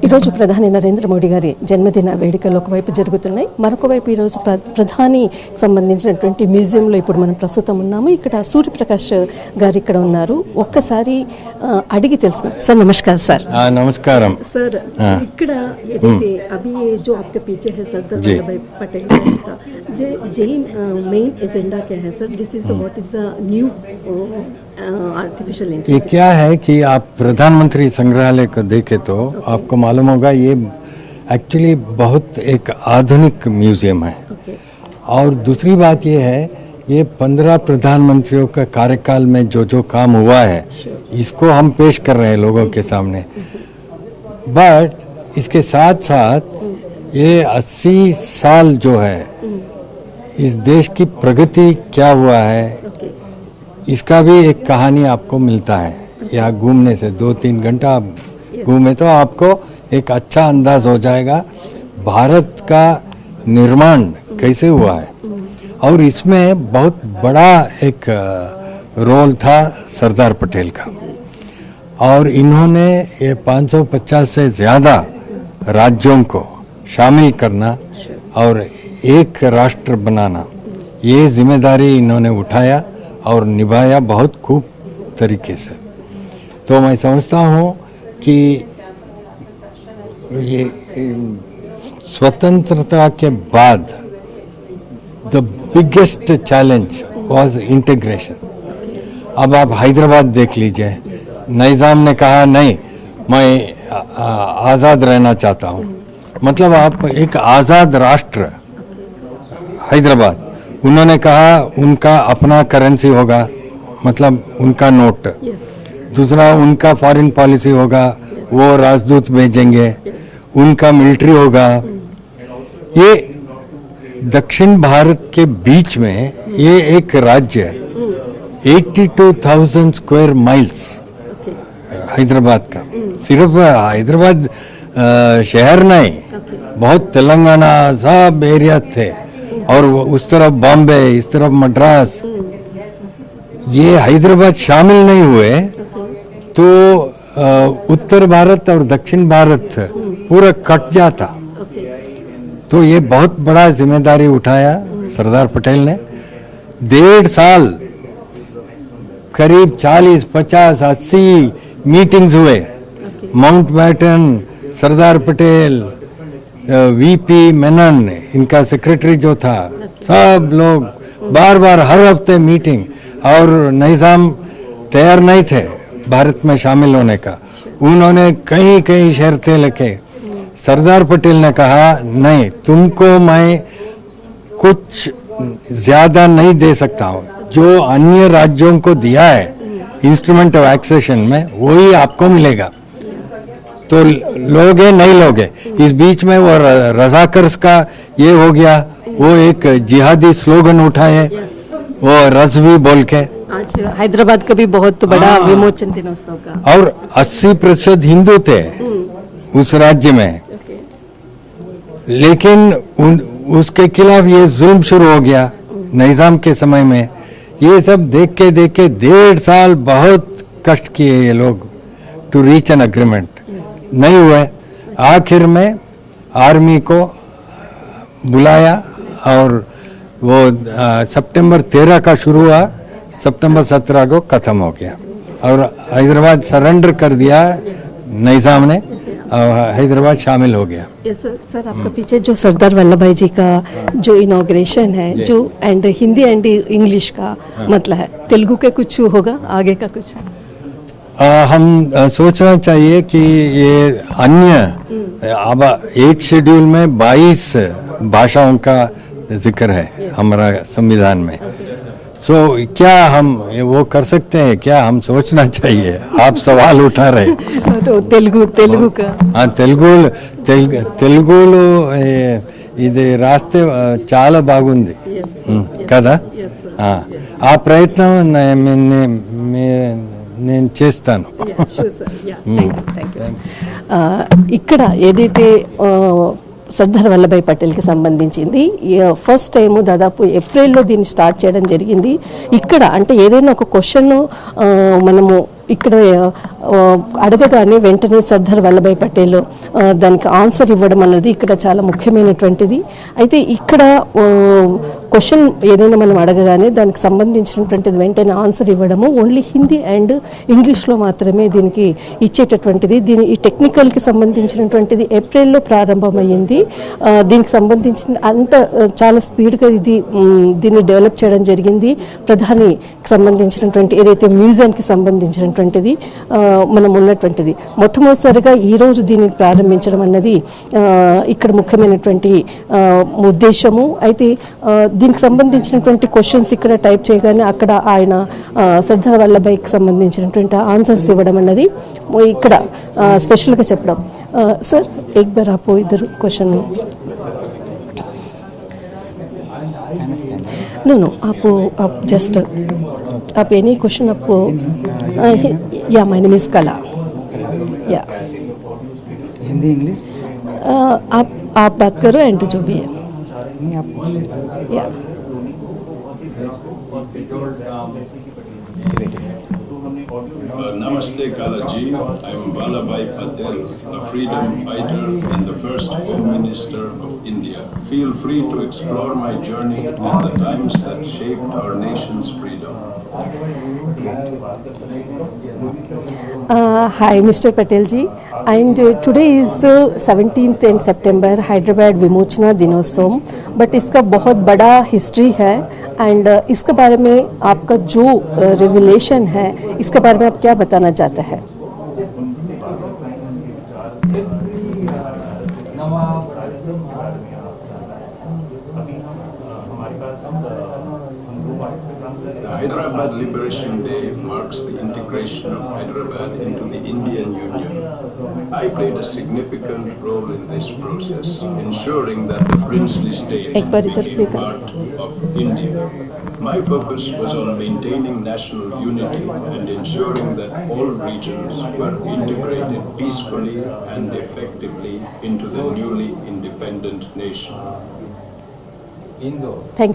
ఈరోజు ప్రధాని నరేంద్ర మోడీ గారి జన్మదిన వేడుకలు ఒకవైపు జరుగుతున్నాయి, మరొక వైపు ఈరోజు ప్రధాని సంబంధించినటువంటి మ్యూజియంలో ఇప్పుడు మనం ప్రస్తుతం ఉన్నాము. ఇక్కడ సూర్యప్రకాష్ గారు ఇక్కడ ఉన్నారు. ఒక్కసారి అడిగి తెలుసుకున్నాం. సార్ నమస్కారం. సార్ నమస్కారం సార్. ఇక్కడ ఏదైతే అభి जो आपके पीछे है सरदार वल्लभ भाई पटेल का जो मेन एजेंडा क्या है sir? This is what is the new artificial intelligence. ये क्या है कि आप प्रधानमंत्री संग्रहालय को देखे तो आपको मालूम होगा ये एक्चुअली बहुत एक आधुनिक म्यूजियम है. और दूसरी बात ये है, ये 15 प्रधानमंत्रियों का कार्यकाल में जो काम हुआ है इसको हम पेश कर रहे हैं लोगों के सामने. बट इसके साथ साथ ये 80 साल जो है इस देश की प्रगति क्या हुआ है इसका भी एक कहानी आपको मिलता है. यहाँ घूमने से 2-3 घंटा घूमे तो आपको एक अच्छा अंदाज हो जाएगा भारत का निर्माण कैसे हुआ है. और इसमें बहुत बड़ा एक रोल था सरदार पटेल का. और इन्होंने ये 550 से ज़्यादा राज्यों को शामिल करना और एक राष्ट्र बनाना, ये जिम्मेदारी इन्होंने उठाया और निभाया बहुत खूब तरीके से. तो मैं समझता हूँ कि ये स्वतंत्रता के बाद the biggest challenge was integration. अब आप हैदराबाद देख लीजिए, निज़ाम ने कहा नहीं मैं आज़ाद रहना चाहता हूँ, मतलब आप एक आज़ाद राष्ट्र हैदराबाद. उन्होंने कहा उनका अपना करेंसी होगा, मतलब उनका नोट. दूसरा उनका फॉरेन पॉलिसी होगा, वो राजदूत भेजेंगे, उनका मिलिट्री होगा. ये दक्षिण भारत के बीच में ये एक राज्य 82,000 स्क्वायर माइल्स हैदराबाद का. सिर्फ हैदराबाद शहर नहीं, बहुत तेलंगाना सब एरिया थे. और उस तरफ बॉम्बे, इस तरफ मद्रास. ये हैदराबाद शामिल नहीं हुए तो उत्तर भारत और दक्षिण भारत पूरा कट जाता. तो ये बहुत बड़ा जिम्मेदारी उठाया सरदार पटेल ने. 1.5 साल करीब 40, 50, 80 मीटिंग्स हुए. माउंटबेटन, सरदार पटेल, वीपी मेनन, इनका सेक्रेटरी जो था, सब लोग बार बार हर हफ्ते मीटिंग. और निज़ाम तैयार नहीं थे भारत में शामिल होने का. उन्होंने कई शर्तें लिखे. सरदार पटेल ने कहा नहीं, तुमको मैं कुछ ज़्यादा नहीं दे सकता हूँ, जो अन्य राज्यों को दिया है इंस्ट्रूमेंट ऑफ एक्सेशन में वही आपको मिलेगा. तो लोगे नहीं लोगे. इस बीच में वो रजाकर्स का ये हो गया, वो एक जिहादी स्लोगन उठाए, वो रज़वी बोल के. आज हैदराबाद का भी बहुत बड़ा विमोचन दिनोत्सव का. और 80% हिंदू थे उस राज्य में. लेकिन उसके खिलाफ ये जुल्म शुरू हो गया निज़ाम के समय में. ये सब देख के 1.5 साल बहुत कष्ट किए ये लोग टू रीच एन अग्रीमेंट. नहीं हुए. आखिर में आर्मी को बुलाया और वो सितंबर 13 का शुरू हुआ, सितंबर 17 को ख़त्म हो गया. और हैदराबाद सरेंडर कर दिया निज़ाम ने और हैदराबाद शामिल हो गया. सर आपका पीछे जो सरदार वल्लभ भाई जी का जो इनॉग्रेशन है, जो एंड हिंदी एंड इंग्लिश का मतलब है, तेलुगु के कुछ होगा आगे का कुछ? हम सोचना चाहिए कि ये अन्य अब 1 शेड्यूल में 22 भाषाओं का जिक्र है हमारा संविधान में. सो क्या हम वो कर सकते हैं? क्या हम सोचना चाहिए? आप सवाल उठा रहे. तो तेलुगु का తెలుగులో ఇది రాస్తే చాలా బాగుంది కదా. ఆ ప్రయత్నం నేను చేస్తాను. ఇక్కడ ఏదైతే సర్దార్ వల్లభాయ్ పటేల్కి సంబంధించింది ఫస్ట్ టైం దాదాపు ఏప్రిల్లో దీన్ని స్టార్ట్ చేయడం జరిగింది. ఇక్కడ అంటే ఏదైనా ఒక క్వశ్చన్ మనము ఇక్కడ అడగగానే వెంటనే సర్దార్ వల్లభాయ్ పటేల్ దానికి ఆన్సర్ ఇవ్వడం అన్నది ఇక్కడ చాలా ముఖ్యమైనటువంటిది. అయితే ఇక్కడ క్వశ్చన్ ఏదైనా మనం అడగగానే దానికి సంబంధించినటువంటిది వెంటనే ఆన్సర్ ఇవ్వడము ఓన్లీ హిందీ అండ్ ఇంగ్లీష్లో మాత్రమే దీనికి ఇచ్చేటటువంటిది. ఈ టెక్నికల్కి సంబంధించినటువంటిది ఏప్రిల్లో ప్రారంభమైంది. దీనికి సంబంధించిన అంత చాలా స్పీడ్గా దీన్ని డెవలప్ చేయడం జరిగింది. ప్రధానికి సంబంధించినటువంటి ఏదైతే మ్యూజియంకి సంబంధించినటువంటిది మనం ఉన్నటువంటిది మొట్టమొదటిసారిగా ఈరోజు దీన్ని ప్రారంభించడం అన్నది ఇక్కడ ముఖ్యమైనటువంటి ఉద్దేశము. అయితే దీనికి సంబంధించినటువంటి క్వశ్చన్స్ ఇక్కడ టైప్ చేయగానే అక్కడ ఆయన సర్దార్ వల్లభాయ్కి సంబంధించినటువంటి ఆన్సర్స్ ఇవ్వడం అన్నది ఇక్కడ స్పెషల్గా చెప్పడం. సార్ ఎక్ బార్ ఆప్ ఇద్దరు క్వశ్చన్ नो आप जस्ट आप एनी क्वेश्चन आपको या माय नेम इज कला या हिंदी इंग्लिश आप बात करो एंड जो भी है नहीं आप या Namaste Kalaji, I am Vallabhai Patel, a freedom fighter and the first Home Minister of India. Feel free to explore my journey and the times that shaped our nation's freedom. Hi Mr. Patel ji, and today is 17th and September Hyderabad विमोचना दिनोत्सव, but इसका बहुत बड़ा history है and इसके बारे में आपका जो रिविलेशन है इसके बारे में आप क्या बताना चाहते हैं? The Hyderabad Liberation Day marks the integration of Hyderabad into the Indian Union. I played a significant role in this process, ensuring that the princely state became part of India. My focus was on maintaining national unity and ensuring that all regions were integrated peacefully and effectively into the newly independent nation. Thank